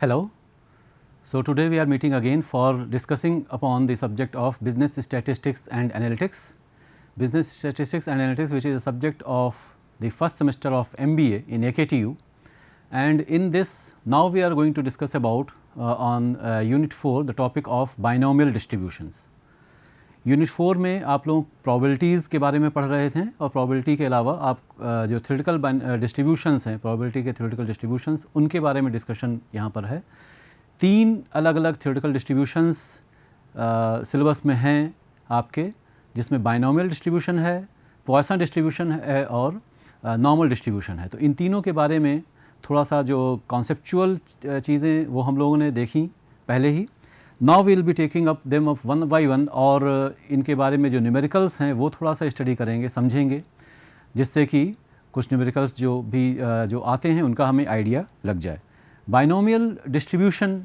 Hello. So, today we are meeting again for discussing upon the subject of business statistics and analytics. Business statistics and analytics, which is a subject of the first semester of MBA in AKTU, and in this now we are going to discuss about on unit 4 the topic of binomial distributions. Unit 4 में आप लोग probabilities के बारे में पढ़ रहे थे और प्रोबेबिलिटी के अलावा आप जो थ्योरेटिकल डिस्ट्रीब्यूशंस हैं, प्रोबेबिलिटी के थ्योरेटिकल डिस्ट्रीब्यूशंस, उनके बारे में डिस्कशन यहाँ पर है। 3 अलग अलग थ्योरेटिकल डिस्ट्रीब्यूशंस सिलेबस में हैं आपके, जिसमें बाइनोमियल डिस्ट्रीब्यूशन है, पॉइसन डिस्ट्रीब्यूशन है और नॉर्मल डिस्ट्रीब्यूशन है। तो इन तीनों के बारे में थोड़ा सा जो कॉन्सेप्चुअल चीज़ें वो हम लोगों ने देखी पहले ही। Now we will be taking up them up one by one, और इनके बारे में जो न्यूमेरिकल्स हैं वो थोड़ा सा स्टडी करेंगे, समझेंगे, जिससे कि कुछ न्यूमेरिकल्स जो आते हैं उनका हमें आइडिया लग जाए। बाइनोमियल डिस्ट्रीब्यूशन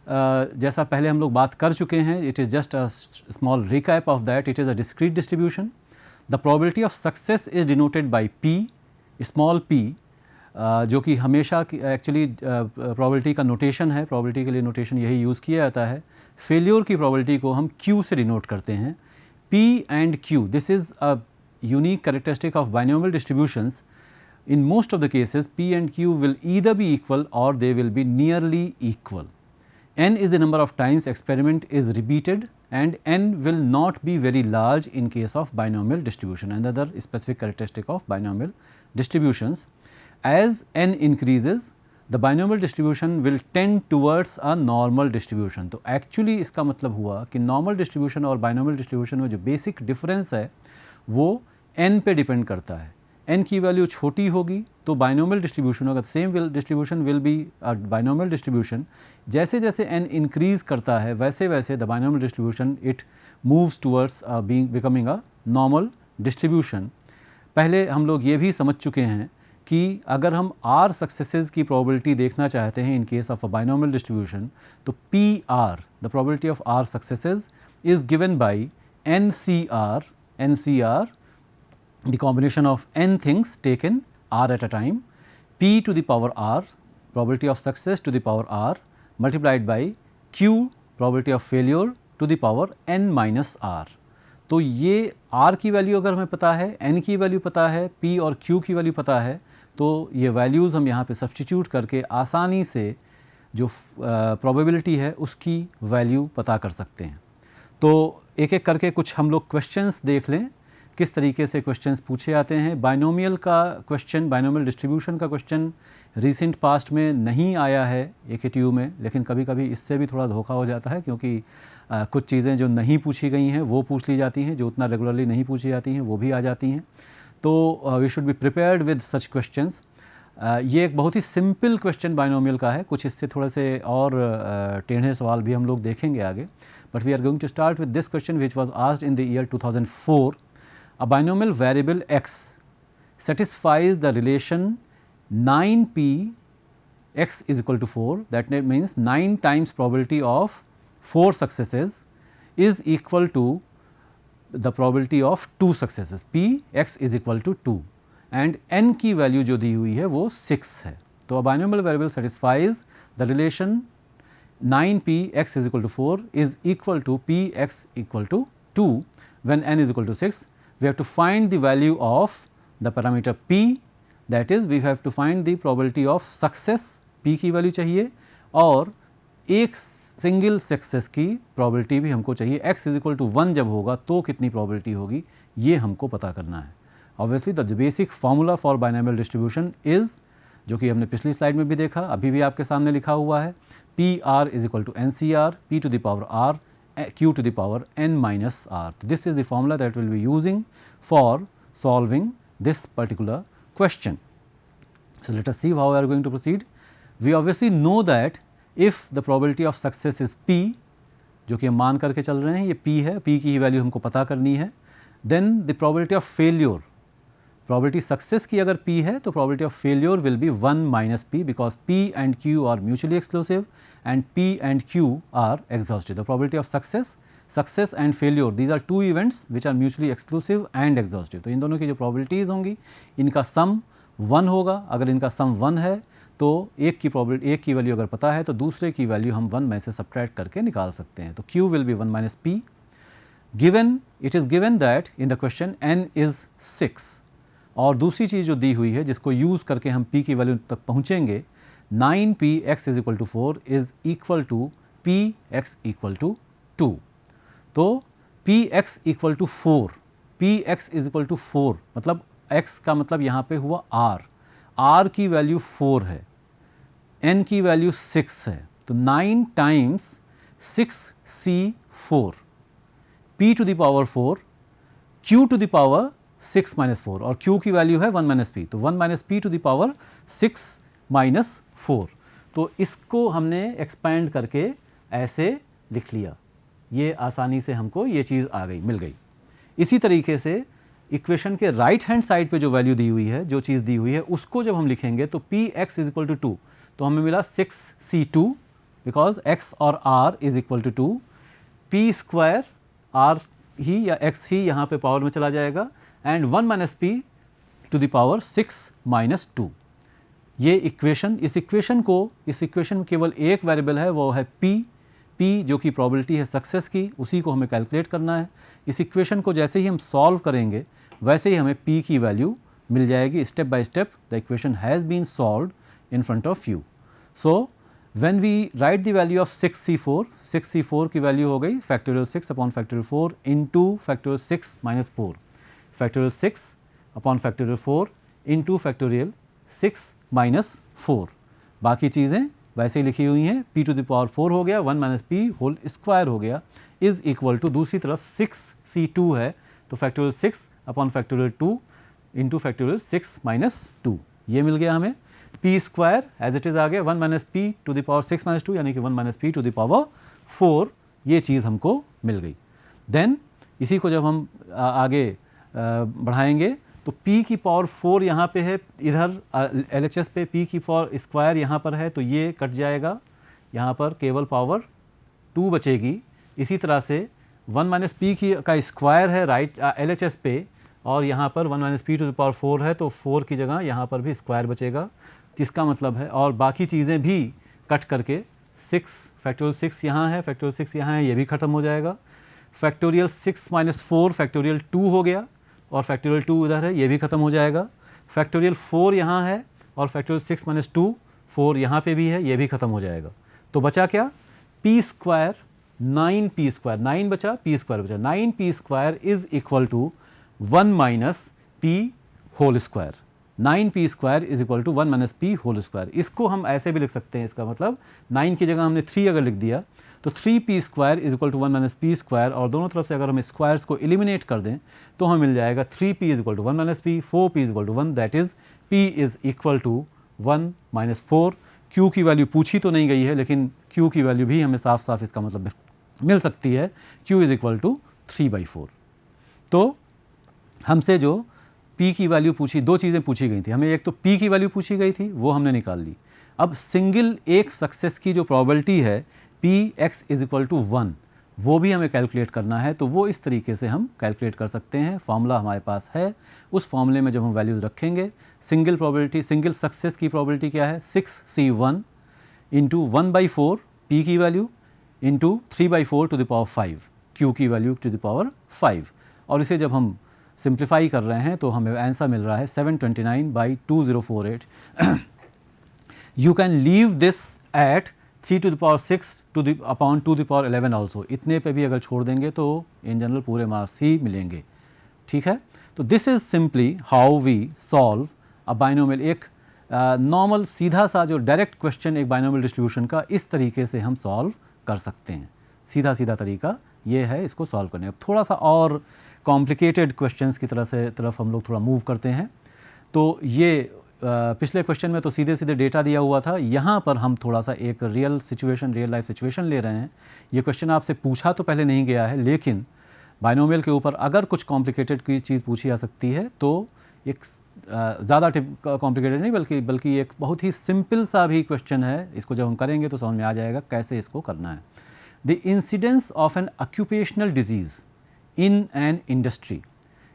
जैसा पहले हम लोग बात कर चुके हैं, it is just a small recap of that. It is a discrete distribution. The probability of success is denoted by P, small P, जो कि हमेशा एक्चुअली प्रोबेबिलिटी का नोटेशन है। प्रोबेबिलिटी के लिए नोटेशन यही यूज़ किया जाता है। फेलियर की प्रोबेबिलिटी को हम Q से डिनोट करते हैं। P and Q, this is a unique characteristic of binomial distributions. In most of the cases, P and Q will either be equal or they will be nearly equal. N is the number of times experiment is repeated, and N will not be very large in case of binomial distribution. Another specific characteristic of binomial distributions. As N increases, the binomial distribution will tend towards a normal distribution. तो actually इसका मतलब हुआ कि normal distribution और binomial distribution में जो basic difference है वो N पे डिपेंड करता है। N की वैल्यू छोटी होगी तो बाइनोमियल डिस्ट्रीब्यूशन होगा। Same distribution will be binomial distribution. जैसे जैसे N इंक्रीज़ करता है वैसे वैसे the binomial distribution it moves towards becoming a normal distribution. पहले हम लोग ये भी समझ चुके हैं कि अगर हम R सक्सेसेस की प्रोबेबिलिटी देखना चाहते हैं in case of a binomial distribution, तो PR, the probability of R successes, is given by NCR, the combination of n things taken R at a time, P to the power R, probability of success to the power R, multiplied by Q, probability of failure to the power n minus R. तो ये R की value अगर हमें पता है, N की value पता है, P और Q की वैल्यू पता है, तो ये वैल्यूज़ हम यहाँ पे सब्स्टिट्यूट करके आसानी से जो प्रोबेबिलिटी है उसकी वैल्यू पता कर सकते हैं। तो एक एक करके कुछ हम लोग क्वेश्चंस देख लें, किस तरीके से क्वेश्चंस पूछे जाते हैं। बाइनोमियल का क्वेश्चन, बाइनोमियल डिस्ट्रीब्यूशन का क्वेश्चन रिसेंट पास्ट में नहीं आया है AKTU में, लेकिन कभी कभी इससे भी थोड़ा धोखा हो जाता है, क्योंकि कुछ चीज़ें जो नहीं पूछी गई हैं वो पूछ ली जाती हैं, जो उतना रेगुलरली नहीं पूछी जाती हैं वो भी आ जाती हैं। तो we should be prepared with such questions. ये एक बहुत ही सिंपल क्वेश्चन बाइनोमियल का है, कुछ इससे थोड़े से और टेढ़े सवाल भी हम लोग देखेंगे आगे। But we are going to start with this question which was asked in the year 2004। A binomial variable x satisfies the relation 9p x is equal to 4, that means 9 times probability of 4 successes is equal to the probability of 2 successes, p x is equal to 2, and n की value जो दी हुई है वो 6 है। तो a binomial variable satisfies the relation 9p x is equal to 4 is equal to p x equal to 2 when n is equal to 6. We have to find the value of the parameter p, that is we have to find the probability of success, p की value चाहिए, और एक single success की probability भी हमको चाहिए। x is equal to 1 जब होगा तो कितनी प्रोबेबिलिटी होगी ये हमको पता करना है। Obviously the basic formula for binomial distribution is, जो कि हमने पिछली स्लाइड में भी देखा, अभी भी आपके सामने लिखा हुआ है, PR is equal to NCR, P to the power R, Q to the power n minus R. This is the formula that we will be using for solving this particular question. So, let us see how we are going to proceed. We obviously know that if the probability of success is P, जो कि हम मान करके चल रहे हैं ये P है, P की ही वैल्यू हमको पता करनी है, then the probability of failure, probability success की अगर P है तो probability of failure will be 1 minus P, because P and Q are mutually exclusive and P and Q are exhaustive. The probability of success and failure, these are two events which are mutually exclusive and exhaustive. तो इन दोनों की जो probabilities होंगी इनका sum 1 होगा। अगर इनका sum 1 है तो एक की वैल्यू अगर पता है तो दूसरे की वैल्यू हम 1 में से सब्ट्रैक्ट करके निकाल सकते हैं। तो q will be 1 minus p। Given it is given that in the question n is 6, और दूसरी चीज़ जो दी हुई है जिसको यूज़ करके हम p की वैल्यू तक पहुँचेंगे, 9px is equal to 4 is equal to px equal to 2। तो px equal to 4, px is equal to 4 मतलब x का मतलब यहाँ पे हुआ r की वैल्यू 4 है, n की वैल्यू 6 है, तो 9 times 6c4 p to the power 4 q to the power 6 minus 4, और q की वैल्यू है 1 माइनस p, तो 1 minus p to the power 6 minus 4। तो इसको हमने एक्सपैंड करके ऐसे लिख लिया, ये आसानी से हमको ये चीज़ आ गई, मिल गई। इसी तरीके से इक्वेशन के राइट हैंड साइड पे जो वैल्यू दी हुई है, जो चीज़ दी हुई है, उसको जब हम लिखेंगे तो P X is equal to 2, तो हमें मिला 6c2 बिकॉज x और r is equal to 2, P square r ही या x ही यहाँ पे पावर में चला जाएगा, and 1 minus P to the power 6 minus 2। ये इक्वेशन, इस इक्वेशन में केवल एक वेरिएबल है, वो है p जो कि प्रोबेबिलिटी है सक्सेस की, उसी को हमें कैलकुलेट करना है। इस इक्वेशन को जैसे ही हम सॉल्व करेंगे वैसे ही हमें p की वैल्यू मिल जाएगी। Step by step the equation has been solved in front of you. So when we write the value of 6c4 की वैल्यू हो गई factorial 6 upon factorial 4 into factorial 6 minus 4, factorial 6 upon factorial 4 into factorial 6 minus 4। बाकी चीज़ें वैसे ही लिखी हुई हैं, p to the power 4 हो गया, 1 माइनस p होल स्क्वायर हो गया, इज़ इक्वल टू दूसरी तरफ 6c2 है, तो factorial 6 upon factorial 2 into factorial 6 minus 2, ये मिल गया हमें। p square as it is आ गया 1 minus p to the power 6 minus 2 यानी कि 1 minus p to the power 4, ये चीज़ हमको मिल गई। देन इसी को जब हम आगे बढ़ाएंगे तो p की पावर 4 यहाँ पे है, इधर LHS पे p की पावर स्क्वायर यहाँ पर है, तो ये कट जाएगा, यहाँ पर केवल पावर 2 बचेगी। इसी तरह से 1 माइनस पी का स्क्वायर है राइट LHS पे, और यहाँ पर 1 minus P to the power 4 है, तो 4 की जगह यहाँ पर भी स्क्वायर बचेगा, जिसका मतलब है, और बाकी चीज़ें भी कट करके 6 फैक्टोरियल 6 यहाँ है, फैक्टोरियल 6 यहाँ है, ये भी ख़त्म हो जाएगा। फैक्टोरियल 6 माइनस 4 फैक्टोरियल 2 हो गया, और फैक्टोरियल 2 इधर है, ये भी ख़त्म हो जाएगा। फैक्टोरियल 4 यहाँ है, और फैक्टोरियल 6 माइनस 2 4 यहाँ पे भी है, ये भी ख़त्म हो जाएगा। तो बचा क्या, p स्क्वायर, 9p स्क्वायर, 9 बचा, p स्क्वायर बचा, 9p square is equal to 1 minus p whole square, 9p square is equal to 1 minus p whole square. इसको हम ऐसे भी लिख सकते हैं, इसका मतलब 9 की जगह हमने 3 अगर लिख दिया तो 3p square is equal to 1 minus p square, और दोनों तरफ से अगर हम स्क्वायर्स को एलिमिनेट कर दें तो हमें मिल जाएगा 3p is equal to 1 minus p, 4p is equal to 1, that is p is equal to 1 minus 4। q की वैल्यू पूछी तो नहीं गई है, लेकिन q की वैल्यू भी हमें साफ साफ इसका मतलब मिल सकती है, q इज इक्वल टू 3/4। तो हमसे जो p की वैल्यू पूछी, दो चीज़ें पूछी गई थी हमें, एक तो p की वैल्यू पूछी गई थी, वो हमने निकाल ली। अब सिंगल एक सक्सेस की जो प्रोबेबिलिटी है px इज इक्वल टू 1, वो भी हमें कैलकुलेट करना है, तो वो इस तरीके से हम कैलकुलेट कर सकते हैं। फॉर्मूला हमारे पास है, उस फॉर्मूले में जब हम वैल्यूज़ रखेंगे, सिंगल प्रोबेबिलिटी, सिंगल सक्सेस की प्रोबेबिलिटी क्या है, 6c1 इंटू 1/4 p की value into 3/4 to the power 5 q की वैल्यू टू द पावर 5, और इसे जब हम सिंप्लीफाई कर रहे हैं तो हमें आंसर मिल रहा है 729/2048। You can leave this at 3 to the power 6 to the upon 2 the power 11 also, इतने पे भी अगर छोड़ देंगे तो इन जनरल पूरे मार्क्स ही मिलेंगे। ठीक है, तो this is simply how we solve a binomial. एक नॉर्मल सीधा सा जो डायरेक्ट क्वेश्चन एक बाइनोमियल डिस्ट्रीब्यूशन का, इस तरीके से हम सॉल्व कर सकते हैं। सीधा सीधा तरीका ये है इसको सॉल्व करने। अब थोड़ा सा और कॉम्प्लिकेटेड क्वेश्चंस की तरफ हम लोग थोड़ा मूव करते हैं। तो ये पिछले क्वेश्चन में तो सीधे सीधे डेटा दिया हुआ था, यहाँ पर हम थोड़ा सा एक रियल लाइफ सिचुएशन ले रहे हैं। ये क्वेश्चन आपसे पूछा तो पहले नहीं गया है, लेकिन बाइनोमियल के ऊपर अगर कुछ कॉम्प्लिकेटेड की चीज़ पूछी जा सकती है तो एक ज़्यादा कॉम्प्लिकेटेड नहीं बल्कि एक बहुत ही सिंपल सा भी क्वेश्चन है। इसको जब हम करेंगे तो समझ में आ जाएगा कैसे इसको करना है। The incidence of N occupational disease in an industry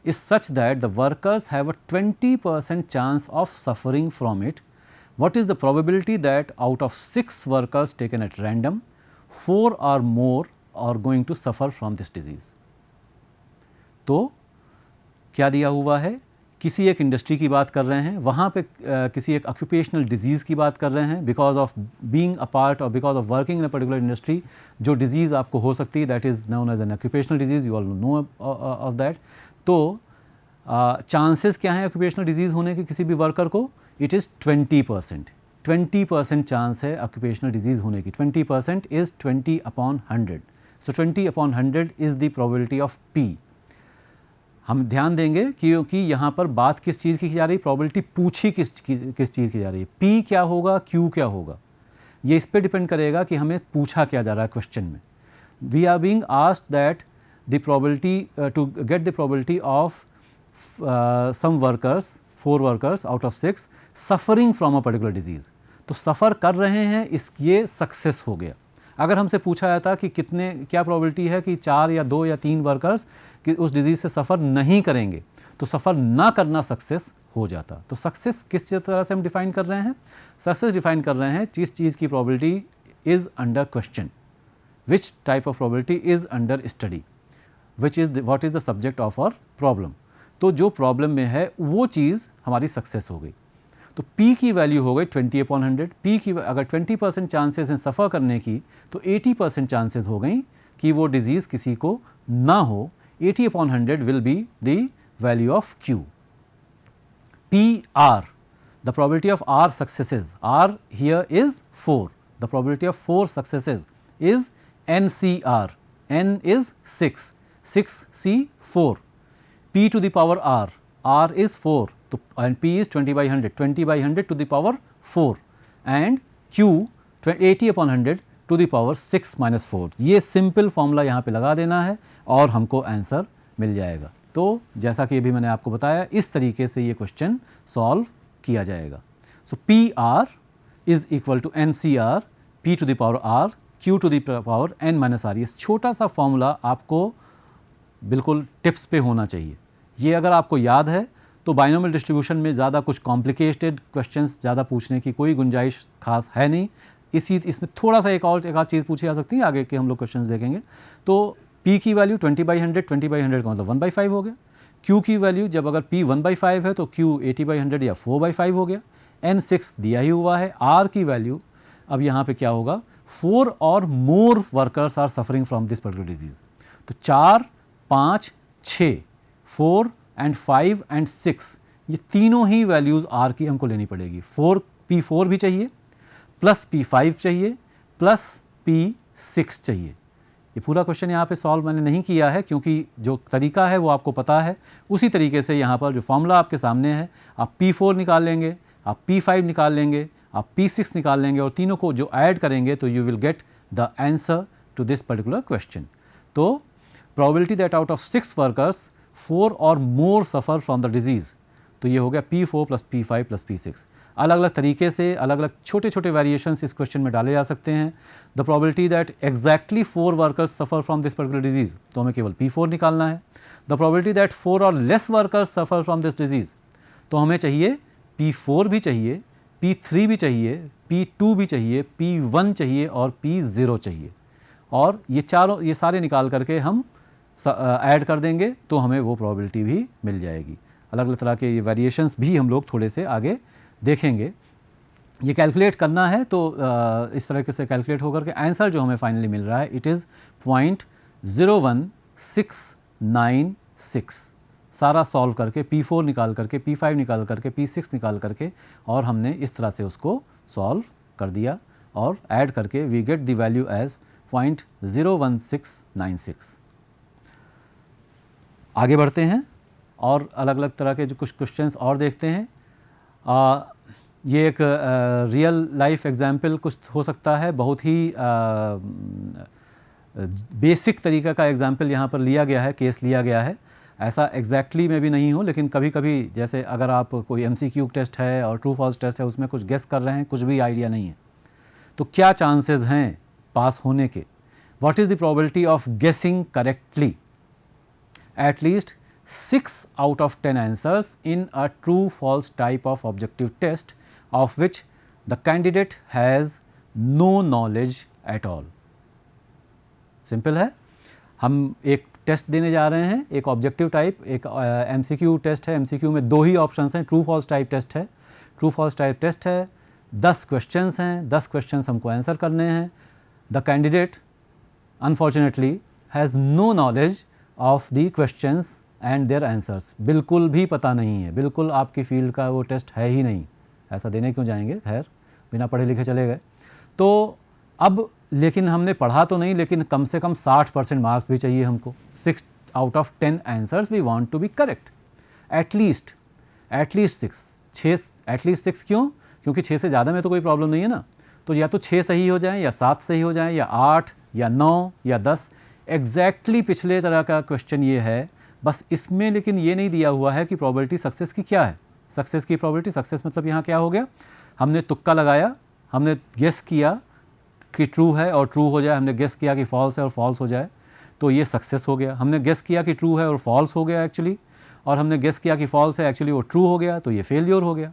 is such that the workers have a 20% chance of suffering from it, what is the probability that out of 6 workers taken at random 4 or more are going to suffer from this disease? तो क्या दिया हुआ है, किसी एक industry की बात कर रहे हैं, वहाँ पे किसी एक ऑक्यूपेशनल डिजीज़ की बात कर रहे हैं, because of being a part और because of working in a particular industry जो डिजीज़ आपको हो सकती है that is known as an occupational disease, you all know of that. तो चांसेस क्या हैं ऑक्यूपेशनल डिजीज़ होने के किसी भी वर्कर को? It is 20%। 20% चांस है ऑक्यूपेशनल डिजीज़ होने की। 20% is 20/100। So 20/100 is the probability of P। हम ध्यान देंगे क्योंकि यहाँ पर बात किस चीज़ की जा रही है, प्रोबेबिलिटी पूछी किस चीज़ की जा रही है, P क्या होगा, Q क्या होगा, ये इस पे डिपेंड करेगा कि हमें पूछा क्या जा रहा है क्वेश्चन में। We are being asked that the probability to get the probability of some workers 4 workers out of 6 suffering from a particular disease. तो सफ़र कर रहे हैं, इस ये सक्सेस हो गया। अगर हमसे पूछा जाता कि क्या प्रोबेबिलिटी है कि 4 या 2 या 3 वर्कर्स कि उस डिजीज़ से सफ़र नहीं करेंगे, तो सफ़र ना करना सक्सेस हो जाता। तो सक्सेस किस तरह से हम डिफ़ाइन कर रहे हैं? सक्सेस डिफ़ाइन कर रहे हैं जिस चीज़ की probability is under question, which type of probability is under study, which is what is the subject of our problem. तो जो प्रॉब्लम में है वो चीज़ हमारी सक्सेस हो गई। तो P की वैल्यू हो गई 20/100। P की अगर 20% चांसेस हैं सफ़र करने की, तो 80% चांसेस हो गई कि वो डिज़ीज़ किसी को ना हो। 80/100 will be the value of Q. PR, the probability of R successes, R here is 4, the probability of 4 successes is NCR, N is 6, 6C 4, P to the power R is 4, तो and P is 20/100, 20/100 to the power 4 and Q 80/100 to the power 6 - 4। ये simple formula यहाँ पे लगा देना है और हमको answer मिल जाएगा। तो जैसा कि अभी मैंने आपको बताया, इस तरीके से ये क्वेश्चन सॉल्व किया जाएगा। So P R is equal to N C R, P to the power R, Q to the power N minus R. ये छोटा सा फॉर्मूला आपको बिल्कुल टिप्स पे होना चाहिए। ये अगर आपको याद है तो बाइनोमियल डिस्ट्रीब्यूशन में ज़्यादा कुछ कॉम्प्लिकेटेड क्वेश्चंस ज़्यादा पूछने की कोई गुंजाइश खास है नहीं। इसमें थोड़ा सा एक आध चीज़ पूछी जा सकती है, आगे के हम लोग क्वेश्चन देखेंगे। तो P की वैल्यू 20/100, 20/100 का मतलब 1/5 हो गया। Q की वैल्यू जब अगर P 1/5 है तो Q 80/100 या 4/5 हो गया। N 6 दिया ही हुआ है। R की वैल्यू अब यहाँ पे क्या होगा, 4 और more workers are suffering from this particular disease. तो 4, 5, 6, 4 एंड 5 एंड 6 ये तीनों ही वैल्यूज़ R की हमको लेनी पड़ेगी। P4 भी चाहिए, प्लस P5 चाहिए, प्लस P6 चाहिए। ये पूरा क्वेश्चन यहाँ पे सॉल्व मैंने नहीं किया है क्योंकि जो तरीका है वो आपको पता है। उसी तरीके से यहाँ पर जो फॉर्मूला आपके सामने है, आप P4 निकाल लेंगे, आप P5 निकाल लेंगे, आप P6 निकाल लेंगे और तीनों को जो ऐड करेंगे तो you will get the answer to this particular question. तो probability that out of 6 workers 4 और more suffer from the disease, तो ये हो गया P4 plus P5 plus P6। अलग अलग तरीके से अलग अलग छोटे छोटे वेरिएशंस इस क्वेश्चन में डाले जा सकते हैं। The probability that exactly 4 workers suffer from this particular disease, तो हमें केवल P4 निकालना है। द प्रोबेबिलिटी दैट 4 और less workers suffer from this disease, तो हमें चाहिए P4 भी चाहिए, P3 भी चाहिए, P2 भी चाहिए, P1 चाहिए और P0 चाहिए। और ये सारे निकाल करके हम ऐड कर देंगे तो हमें वो प्रोबेबिलिटी भी मिल जाएगी। अलग अलग तरह के ये वेरिएशंस भी हम लोग थोड़े से आगे देखेंगे। ये कैलकुलेट करना है तो इस तरह से कैलकुलेट होकर के आंसर जो हमें फाइनली मिल रहा है इट इज़ 0.01696। सारा सॉल्व करके P4 निकाल करके, P5 निकाल करके, P6 निकाल करके और हमने इस तरह से उसको सॉल्व कर दिया और ऐड करके we get the value as 0.01696। आगे बढ़ते हैं और अलग अलग तरह के जो कुछ क्वेश्चंस और देखते हैं। ये एक रियल लाइफ एग्जाम्पल कुछ हो सकता है, बहुत ही बेसिक तरीका का एग्जाम्पल यहाँ पर लिया गया है, केस लिया गया है। ऐसा एग्जैक्टली में भी नहीं हो, लेकिन कभी कभी जैसे अगर आप कोई MCQ टेस्ट है और ट्रू फॉल्स टेस्ट है उसमें कुछ गेस कर रहे हैं, कुछ भी आइडिया नहीं है, तो क्या चांसेस हैं पास होने के। What is the probability of गेसिंग correctly at least 6 out of 10 answers in a true false type of objective test, of which the candidate has no knowledge at all. Simple है। हम एक टेस्ट देने जा रहे हैं, एक ऑब्जेक्टिव टाइप, एक MCQ टेस्ट है। MCQ में 2 ही ऑप्शंस हैं, ट्रू फॉल्स टाइप टेस्ट है। ट्रू फॉल्स टाइप टेस्ट है, 10 क्वेश्चंस हैं, 10 क्वेश्चंस हमको आंसर करने हैं। The candidate unfortunately has no knowledge of the questions and their answers. बिल्कुल भी पता नहीं है, बिल्कुल आपकी फील्ड का वो टेस्ट है ही नहीं, ऐसा देने क्यों जाएंगे, खैर बिना पढ़े लिखे चले गए। तो अब लेकिन हमने पढ़ा तो नहीं, लेकिन कम से कम 60% मार्क्स भी चाहिए हमको। 6 out of 10 answers we want to be correct, at least 6 at least 6 क्यों? क्योंकि 6 से ज़्यादा में तो कोई प्रॉब्लम नहीं है ना। तो या तो 6 सही हो जाएं, या 7 सही हो जाएं, या 8 या 9 या 10। एग्जैक्टली पिछले तरह का क्वेश्चन ये है, बस इसमें लेकिन ये नहीं दिया हुआ है कि प्रोबेबिलिटी सक्सेस की क्या है। सक्सेस की प्रोबेबिलिटी, सक्सेस मतलब यहाँ क्या हो गया, हमने तुक्का लगाया, हमने गेस किया कि ट्रू है और ट्रू हो जाए, हमने गेस किया कि फॉल्स है और फॉल्स हो जाए, तो ये सक्सेस हो गया। हमने गेस किया कि ट्रू है और फॉल्स हो गया एक्चुअली, और हमने गेस किया कि फॉल्स है, एक्चुअली वो ट्रू हो गया, तो ये फेलियर हो गया।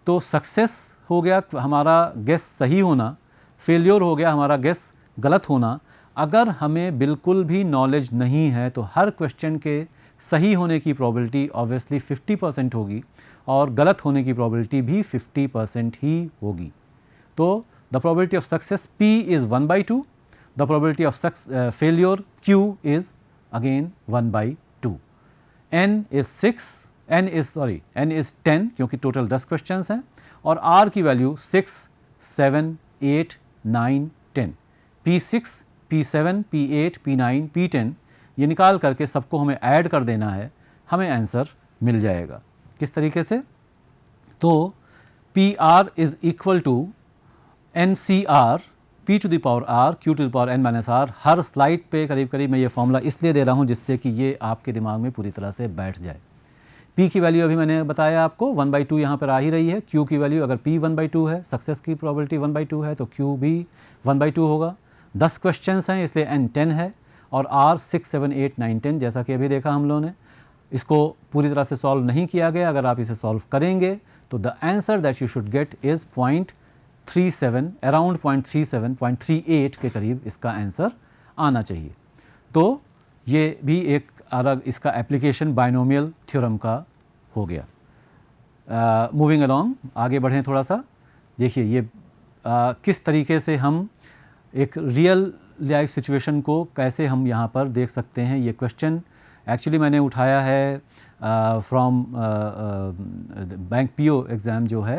तो सक्सेस हो गया हमारा गेस सही होना, फेलियर हो गया हमारा गेस गलत होना। अगर हमें बिल्कुल भी नॉलेज नहीं है तो हर क्वेश्चन के सही होने की प्रोबेबिलिटी ऑब्वियसली 50% होगी और गलत होने की प्रोबेबिलिटी भी 50% ही होगी। तो the probability of success P is 1/2, the probability of failure Q is again 1/2। N is 10 क्योंकि टोटल 10 क्वेश्चंस हैं, और R की value 6, 7, 8, 9, 10। P6, P7, P8, P9, P10 ये निकाल करके सबको हमें ऐड कर देना है, हमें आंसर मिल जाएगा। किस तरीके से? तो PR is equal to NCR P to the power R Q to the power N minus R। हर स्लाइड पे करीब करीब मैं ये फॉर्मूला इसलिए दे रहा हूँ जिससे कि ये आपके दिमाग में पूरी तरह से बैठ जाए। P की वैल्यू अभी मैंने बताया आपको 1/2 यहाँ पर आ ही रही है। Q की वैल्यू अगर P 1/2 है, सक्सेस की प्रोबेबिलिटी 1/2 है, तो Q भी 1/2 होगा। 10 क्वेश्चंस हैं इसलिए N 10 है, और R 6, 7, 8, 9, 10 जैसा कि अभी देखा हम लोगों ने। इसको पूरी तरह से सॉल्व नहीं किया गया, अगर आप इसे सॉल्व करेंगे तो the answer that you should get is 0.37, around 0.37, 0.38 के करीब इसका आंसर आना चाहिए। तो ये भी एक अलग इसका एप्लीकेशन बाइनोमियल थ्योरम का हो गया। मूविंग अलोंग, आगे बढ़ें थोड़ा सा। देखिए ये किस तरीके से हम एक रियल लाइफ सिचुएशन को कैसे हम यहाँ पर देख सकते हैं। ये क्वेश्चन एक्चुअली मैंने उठाया है फ्रॉम बैंक PO एग्ज़ाम जो है,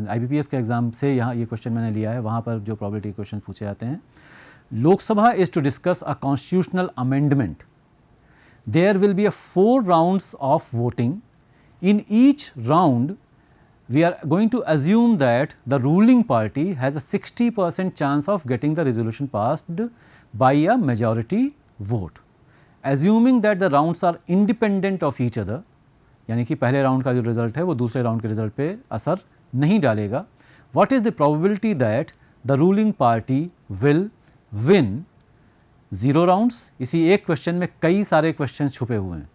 IBPS के एग्ज़ाम से यहाँ ये क्वेश्चन मैंने लिया है। वहाँ पर जो प्रोबेबिलिटी क्वेश्चन पूछे जाते हैं, Lok Sabha is to discuss a constitutional amendment, there will be 4 rounds of voting, in each round we are going to assume that the ruling party has a 60% chance of getting the resolution passed by a majority vote. Assuming that the rounds are independent of each other, यानी कि पहले round का जो result है वो दूसरे round के result पे असर नहीं डालेगा। What is the probability that the ruling party will win 0 rounds? इसी एक क्वेश्चन में कई सारे क्वेश्चन छुपे हुए हैं।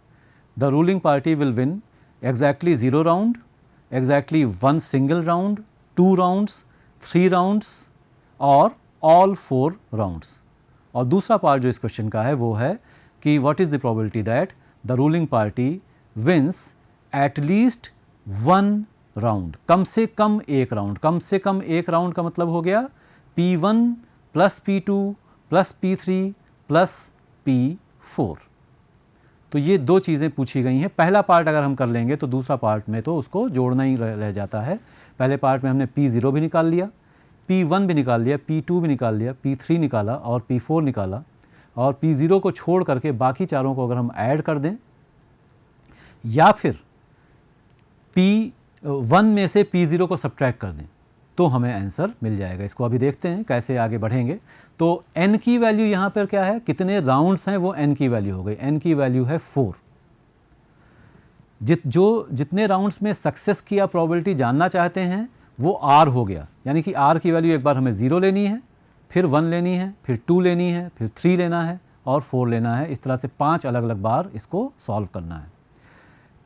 The ruling party will win exactly 0 round, exactly 1 single round, 2 rounds, 3 rounds और all 4 rounds। और दूसरा पार्ट जो इस क्वेश्चन का है वो है कि what is the probability that the ruling party wins at least 1 round, कम से कम एक राउंड। कम से कम एक राउंड का मतलब हो गया P1 plus P2 plus P3 plus P4। तो ये 2 चीज़ें पूछी गई हैं। पहला पार्ट अगर हम कर लेंगे तो दूसरा पार्ट में तो उसको जोड़ना ही रह जाता है। पहले पार्ट में हमने P0 भी निकाल लिया, P1 भी निकाल लिया, P2 भी निकाल लिया, P3 निकाला और P4 निकाला, और P0 को छोड़ करके बाकी चारों को अगर हम ऐड कर दें या फिर P1 में से P0 को सब्ट्रैक्ट कर दें तो हमें आंसर मिल जाएगा। इसको अभी देखते हैं कैसे आगे बढ़ेंगे। तो n की वैल्यू यहाँ पर क्या है, कितने राउंड्स हैं वो n की वैल्यू हो गई। n की वैल्यू है 4। जितने राउंड्स में सक्सेस की आप प्रोबेबिलिटी जानना चाहते हैं वो r हो गया, यानी कि r की वैल्यू एक बार हमें 0 लेनी है, फिर 1 लेनी है, फिर 2 लेनी है, फिर 3 लेना है और 4 लेना है। इस तरह से 5 अलग अलग बार इसको सॉल्व करना है।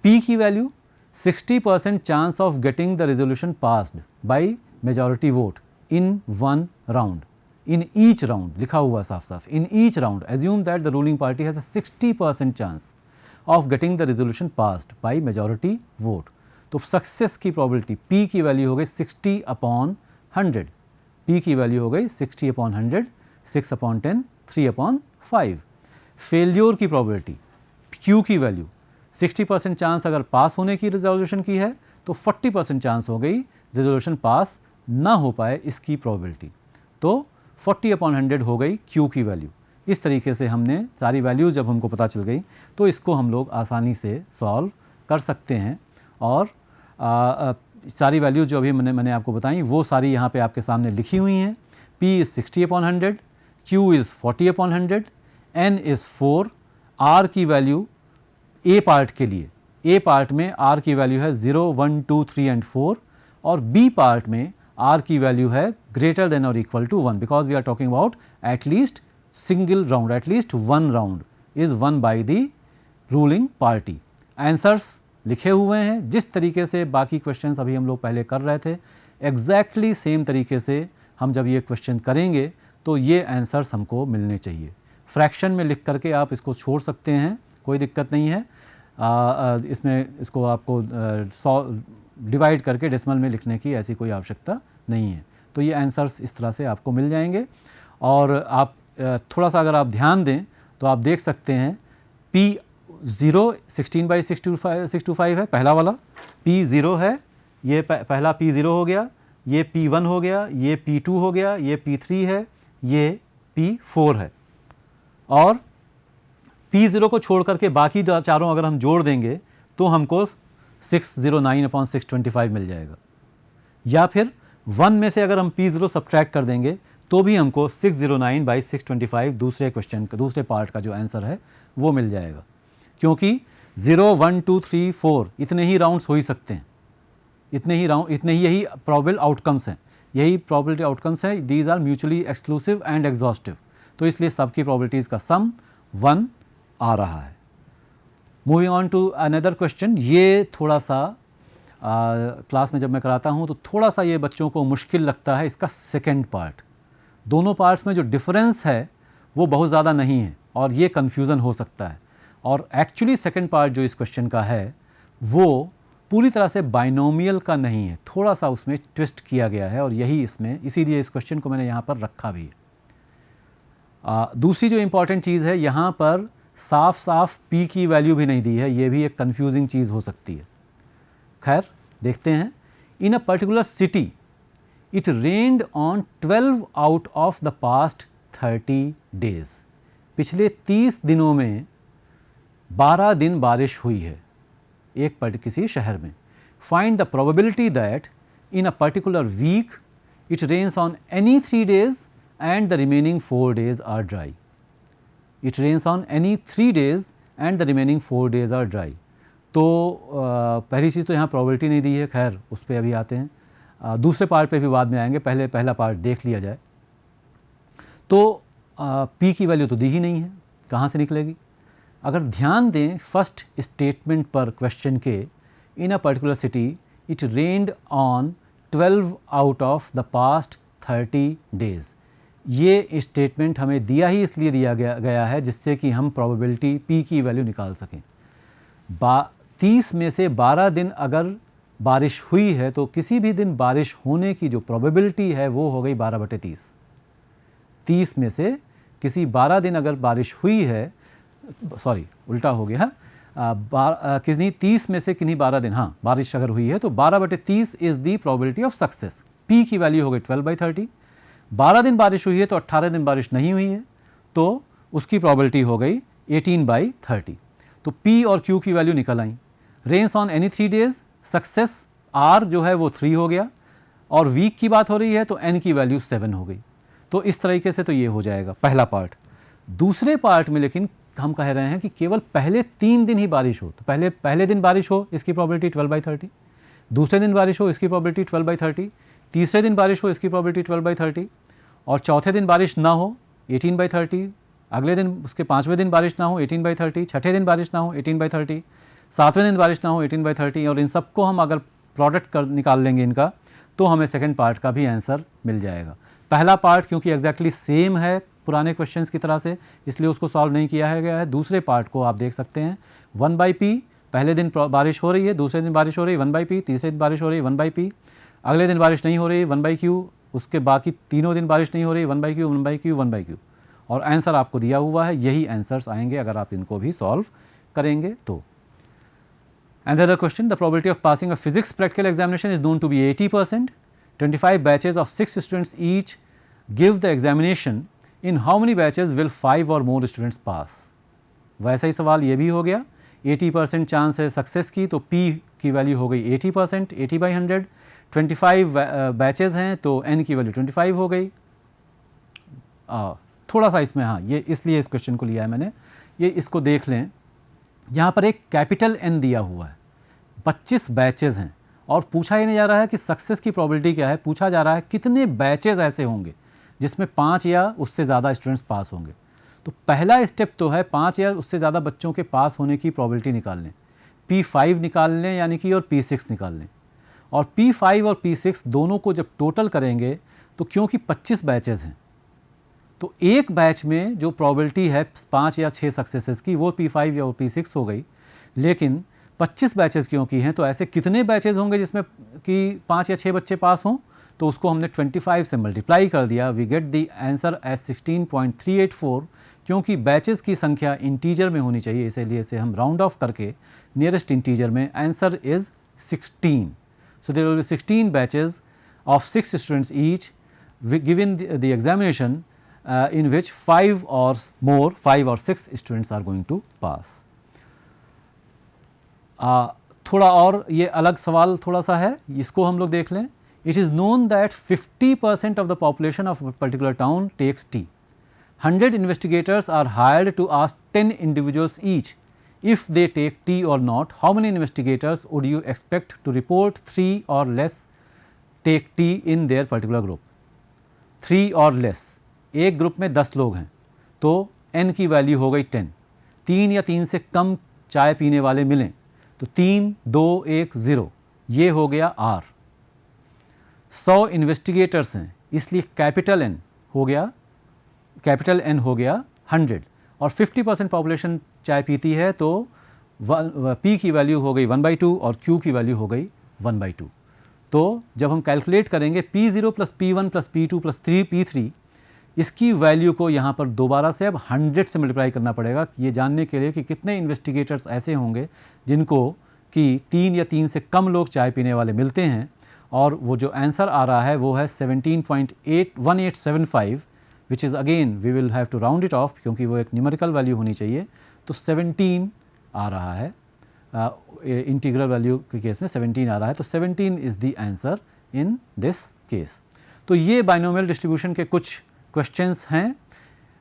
p की value 60% chance of getting the resolution passed by majority vote in one round, in each round, लिखा हुआ साफ साफ, in each round assume that the ruling party has a 60% chance of getting the resolution passed by majority vote. तो success की probability P की value हो गई 60/100, P की वैल्यू हो गई 60/100, 6/10, 3/5. फेल्योर की प्रोबेबिलिटी Q की वैल्यू 60% चांस अगर पास होने की रिजोल्यूशन की है तो 40% चांस हो गई रिजोल्यूशन पास ना हो पाए इसकी प्रोबेबिलिटी, तो 40/100 हो गई Q की वैल्यू। इस तरीके से हमने सारी वैल्यूज़ जब हमको पता चल गई तो इसको हम लोग आसानी से सॉल्व कर सकते हैं। और सारी वैल्यूज़ जो अभी मैंने आपको बताई वो सारी यहाँ पे आपके सामने लिखी हुई हैं। P is 60/100, Q is 40/100, N is 4, R की वैल्यू A पार्ट के लिए, A पार्ट में R की वैल्यू है 0, 1, 2, 3 एंड 4, और B पार्ट में R की वैल्यू है ग्रेटर देन और equal to 1, because we are talking about at least single round, at least one round is won by the ruling party. Answers लिखे हुए हैं जिस तरीके से बाकी क्वेश्चंस अभी हम लोग पहले कर रहे थे, एग्जैक्टली सेम तरीके से हम जब ये क्वेश्चन करेंगे तो ये आंसर्स हमको मिलने चाहिए। फ्रैक्शन में लिख करके आप इसको छोड़ सकते हैं, कोई दिक्कत नहीं है। इसमें इसको आपको 100 डिवाइड करके डेसिमल में लिखने की ऐसी कोई आवश्यकता नहीं है। तो ये आंसर्स इस तरह से आपको मिल जाएंगे। और आप थोड़ा सा अगर आप ध्यान दें तो आप देख सकते हैं P0 16/625 है, पहला वाला P0 है, ये पहला P0 हो गया, ये P1 हो गया, ये P2 हो गया, ये P3 है, ये P4 है। और P0 को छोड़ करके बाकी चारों अगर हम जोड़ देंगे तो हमको 609/625 मिल जाएगा। या फिर 1 में से अगर हम P0 सब्ट्रैक्ट कर देंगे तो भी हमको 609/625 दूसरे क्वेश्चन का दूसरे पार्ट का जो आंसर है वो मिल जाएगा, क्योंकि 0, 1, 2, 3, 4 इतने ही राउंड्स हो ही सकते हैं, इतने ही यही प्रोबेबल आउटकम्स हैं, यही प्रोबेबिलिटी आउटकम्स हैं। These are mutually exclusive and exhaustive, तो इसलिए सबकी प्रोबेबिलिटीज़ का सम 1 आ रहा है। Moving on to another question, ये थोड़ा सा क्लास में जब मैं कराता हूँ तो थोड़ा सा ये बच्चों को मुश्किल लगता है, इसका सेकेंड पार्ट। दोनों पार्ट्स में जो डिफरेंस है वो बहुत ज़्यादा नहीं है और ये कन्फ्यूज़न हो सकता है। और एक्चुअली सेकेंड पार्ट जो इस क्वेश्चन का है वो पूरी तरह से बाइनोमियल का नहीं है, थोड़ा सा उसमें ट्विस्ट किया गया है और यही इसमें, इसीलिए इस क्वेश्चन को मैंने यहाँ पर रखा भी है। दूसरी जो इम्पॉर्टेंट चीज़ है, यहाँ पर साफ साफ P की वैल्यू भी नहीं दी है, ये भी एक कन्फ्यूजिंग चीज़ हो सकती है। खैर देखते हैं। In a particular city it rained on 12 out of the past 30 days, पिछले 30 दिनों में 12 दिन बारिश हुई है एक किसी शहर में। Find the probability that in a particular week it rains on any 3 days and the remaining 4 days are dry. It rains on any 3 days and the remaining 4 days are dry. तो पहली चीज़ तो यहाँ प्रोबेबिलिटी नहीं दी है, खैर उस पर अभी आते हैं, दूसरे पार्ट पे भी बाद में आएंगे, पहले पहला पार्ट देख लिया जाए। तो P की वैल्यू तो दी ही नहीं है, कहाँ से निकलेगी? अगर ध्यान दें फर्स्ट स्टेटमेंट पर क्वेश्चन के, in a particular city it rained on 12 out of the past 30 days, ये स्टेटमेंट हमें दिया ही इसलिए दिया गया है जिससे कि हम प्रोबेबिलिटी P की वैल्यू निकाल सकें। 30 में से 12 दिन अगर बारिश हुई है तो किसी भी दिन बारिश होने की जो प्रोबेबिलिटी है वो हो गई 12/30। 30 में से किसी 12 दिन अगर बारिश हुई है, सॉरी उल्टा हो गया, किन्हीं 30 में से किन्हीं 12 दिन, हाँ बारिश अगर हुई है तो 12/30 is the probability of success. P की वैल्यू हो गई 12/30। 12 दिन बारिश हुई है तो 18 दिन बारिश नहीं हुई है तो उसकी प्रोबेबिलिटी हो गई 18/30। तो P और Q की वैल्यू निकल आई। Rains on any 3 days, success R जो है वो 3 हो गया, और वीक की बात हो रही है तो N की वैल्यू 7 हो गई। तो इस तरीके से तो ये हो जाएगा पहला पार्ट। दूसरे पार्ट में लेकिन हम कह रहे हैं कि केवल पहले 3 दिन ही बारिश हो, तो पहले दिन बारिश हो इसकी प्रोबेबिलिटी 12/30, दूसरे दिन बारिश हो इसकी प्रोबेबिलिटी 12/30, तीसरे दिन बारिश हो इसकी प्रोबेबिलिटी 12/30, और चौथे दिन बारिश ना हो 18/30, अगले दिन उसके 5वें दिन बारिश ना हो 18/30, छठे दिन बारिश ना हो 18/30, 7वें दिन बारिश ना हो 18/30, और इन सबको हम अगर प्रोडक्ट निकाल लेंगे इनका तो हमें सेकंड पार्ट का भी आंसर मिल जाएगा। पहला पार्ट क्योंकि एग्जैक्टली सेम है पुराने क्वेश्चंस की तरह से, इसलिए उसको सॉल्व नहीं किया है गया है। दूसरे पार्ट को आप देख सकते हैं 1/p, पहले दिन बारिश हो रही है, दूसरे दिन बारिश हो रही है 1/p, तीसरे दिन बारिश हो रही है 1/p, अगले दिन बारिश नहीं हो रही है 1/q, उसके बाकी तीनों दिन बारिश नहीं हो रही 1/q 1/q 1/q, और आंसर आपको दिया हुआ है। यही आंसर्स आएंगे अगर आप इनको भी सॉल्व करेंगे तो। Another question, the probability of passing a physics practical examination is known to be 80%. 25 batches of 6 students each give the examination. In how many batches will 5 or more students pass? वैसा ही सवाल ये भी हो गया। 80% chance है success की, तो P की वैल्यू हो गई 80%, 80/100। 25 बैचेज़ हैं तो N की वैल्यू 25 हो गई। थोड़ा सा इसमें, हाँ, ये इसलिए इस क्वेश्चन को लिया है मैंने, ये इसको देख लें। यहाँ पर एक कैपिटल N दिया हुआ है, 25 बैचेज़ हैं, और पूछा ही नहीं जा रहा है कि सक्सेस की प्रोबेबिलिटी क्या है, पूछा जा रहा है कितने बैचेज़ ऐसे होंगे जिसमें 5 या उससे ज़्यादा स्टूडेंट्स पास होंगे। तो पहला स्टेप तो है 5 या उससे ज़्यादा बच्चों के पास होने की प्रोबेबिलिटी निकाल लें, P5 निकाल लें यानी कि, और P6 निकाल लें। और P5 और P6 दोनों को जब टोटल करेंगे तो क्योंकि 25 बैचेज़ हैं, तो एक बैच में जो प्रोबेबिलिटी है 5 या 6 सक्सेसेस की, वो P5 या वो P6 हो गई। लेकिन 25 बैचेज़ क्योंकि हैं, तो ऐसे कितने बैचेज़ होंगे जिसमें कि 5 या 6 बच्चे पास हों, तो उसको हमने 25 से मल्टीप्लाई कर दिया। We get the answer as 16.384। क्योंकि बैचेज़ की संख्या इंटीजर में होनी चाहिए, इसीलिए इसे हम राउंड ऑफ करके नियरेस्ट इंटीजर में answer is 16। So there will be 16 batches of 6 students each given the examination in which 5 or 6 students are going to pass. थोड़ा और ये अलग सवाल थोड़ा सा है, इसको हम लोग देख लें। It is known that 50% of the population of a particular town takes tea. 100 investigators are hired to ask 10 individuals each if they take tea or not. How many investigators would you expect to report 3 or less take tea in their particular group? 3 or less, एक group में 10 लोग हैं तो n की value हो गई 10। 3 या 3 से कम चाय पीने वाले मिलें तो 3, 2, 1, 0, ये हो गया R। 100 इन्वेस्टिगेटर्स हैं, इसलिए कैपिटल N हो गया 100, और 50% पॉपुलेशन चाय पीती है तो P की वैल्यू हो गई 1/2 और Q की वैल्यू हो गई 1/2। तो जब हम कैलकुलेट करेंगे P0 + P1 + P2 + P3, इसकी वैल्यू को यहाँ पर दोबारा से अब 100 से मल्टीप्लाई करना पड़ेगा, ये जानने के लिए कि कितने इन्वेस्टिगेटर्स ऐसे होंगे जिनको कि 3 या 3 से कम लोग चाय पीने वाले मिलते हैं। और वो जो आंसर आ रहा है वो है 17.1875, which is again we will have to round it off क्योंकि वो एक न्यूमेरिकल वैल्यू होनी चाहिए। तो 17 आ रहा है, इंटीग्रल वैल्यू के केस में 17 आ रहा है, तो 17 is the answer in this case. तो ये बाइनोमियल डिस्ट्रीब्यूशन के कुछ क्वेश्चंस हैं।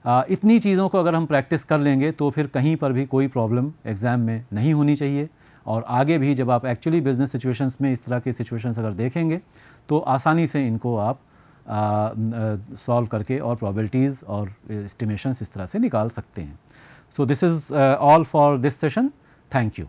इतनी चीज़ों को अगर हम प्रैक्टिस कर लेंगे तो फिर कहीं पर भी कोई प्रॉब्लम एग्ज़ाम में नहीं होनी चाहिए। और आगे भी जब आप एक्चुअली बिजनेस सिचुएशंस में इस तरह के सिचुएशंस अगर देखेंगे तो आसानी से इनको आप सॉल्व करके और प्रोबेबिलिटीज़ और एस्टिमेशंस इस तरह से निकाल सकते हैं। So this is all for this session. Thank you.